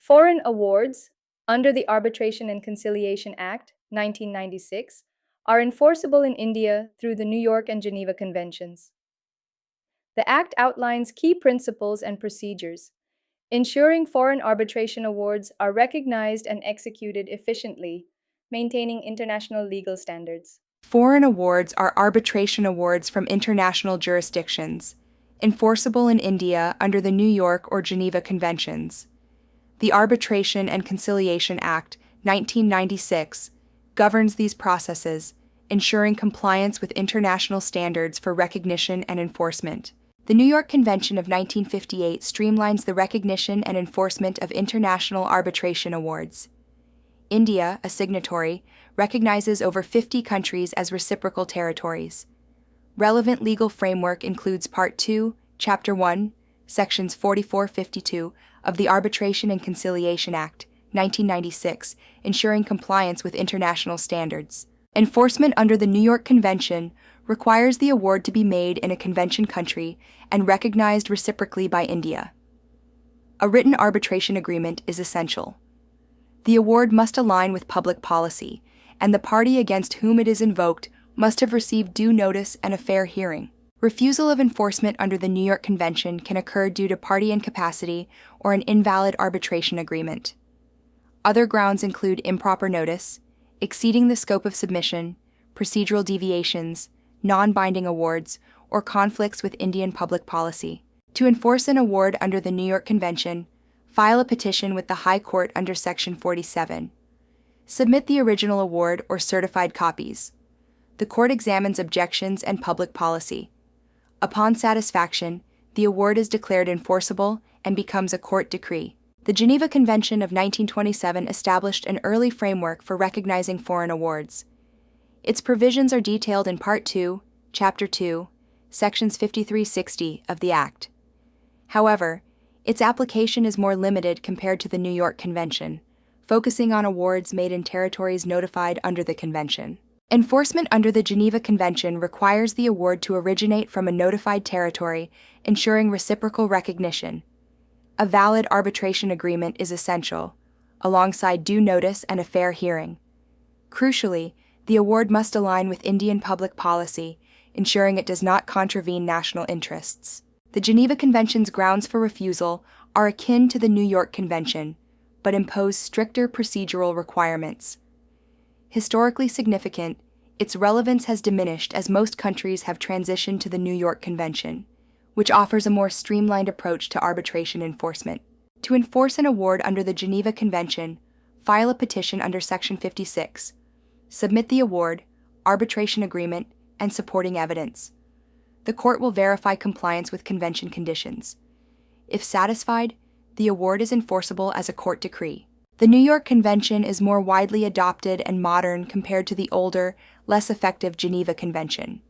Foreign awards, under the Arbitration and Conciliation Act, 1996, are enforceable in India through the New York and Geneva Conventions. The Act outlines key principles and procedures, ensuring foreign arbitration awards are recognized and executed efficiently, maintaining international legal standards. Foreign awards are arbitration awards from international jurisdictions, enforceable in India under the New York or Geneva Conventions. The Arbitration and Conciliation Act, 1996, governs these processes, ensuring compliance with international standards for recognition and enforcement. The New York Convention of 1958 streamlines the recognition and enforcement of international arbitration awards. India, a signatory, recognizes over 50 countries as reciprocal territories. Relevant legal framework includes Part 2, Chapter 1, Sections 44-52 of the Arbitration and Conciliation Act, 1996, ensuring compliance with international standards. Enforcement under the New York Convention requires the award to be made in a convention country and recognized reciprocally by India. A written arbitration agreement is essential. The award must align with public policy, and the party against whom it is invoked must have received due notice and a fair hearing. Refusal of enforcement under the New York Convention can occur due to party incapacity or an invalid arbitration agreement. Other grounds include improper notice, exceeding the scope of submission, procedural deviations, non-binding awards, or conflicts with Indian public policy. To enforce an award under the New York Convention, file a petition with the High Court under Section 47. Submit the original award or certified copies. The court examines objections and public policy. Upon satisfaction, the award is declared enforceable and becomes a court decree. The Geneva Convention of 1927 established an early framework for recognizing foreign awards. Its provisions are detailed in Part 2, Chapter 2, Sections 53-60 of the Act. However, its application is more limited compared to the New York Convention, focusing on awards made in territories notified under the Convention. Enforcement under the Geneva Convention requires the award to originate from a notified territory, ensuring reciprocal recognition. A valid arbitration agreement is essential, alongside due notice and a fair hearing. Crucially, the award must align with Indian public policy, ensuring it does not contravene national interests. The Geneva Convention's grounds for refusal are akin to the New York Convention, but impose stricter procedural requirements. Historically significant, its relevance has diminished as most countries have transitioned to the New York Convention, which offers a more streamlined approach to arbitration enforcement. To enforce an award under the Geneva Convention, file a petition under Section 56. Submit the award, arbitration agreement, and supporting evidence. The court will verify compliance with convention conditions. If satisfied, the award is enforceable as a court decree. The New York Convention is more widely adopted and modern compared to the older, less effective Geneva Convention.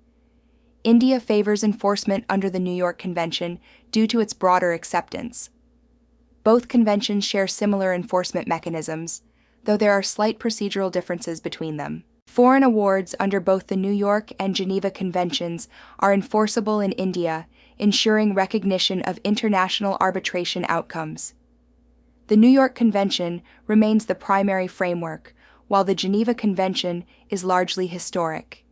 India favors enforcement under the New York Convention due to its broader acceptance. Both conventions share similar enforcement mechanisms, though there are slight procedural differences between them. Foreign awards under both the New York and Geneva Conventions are enforceable in India, ensuring recognition of international arbitration outcomes. The New York Convention remains the primary framework, while the Geneva Convention is largely historic.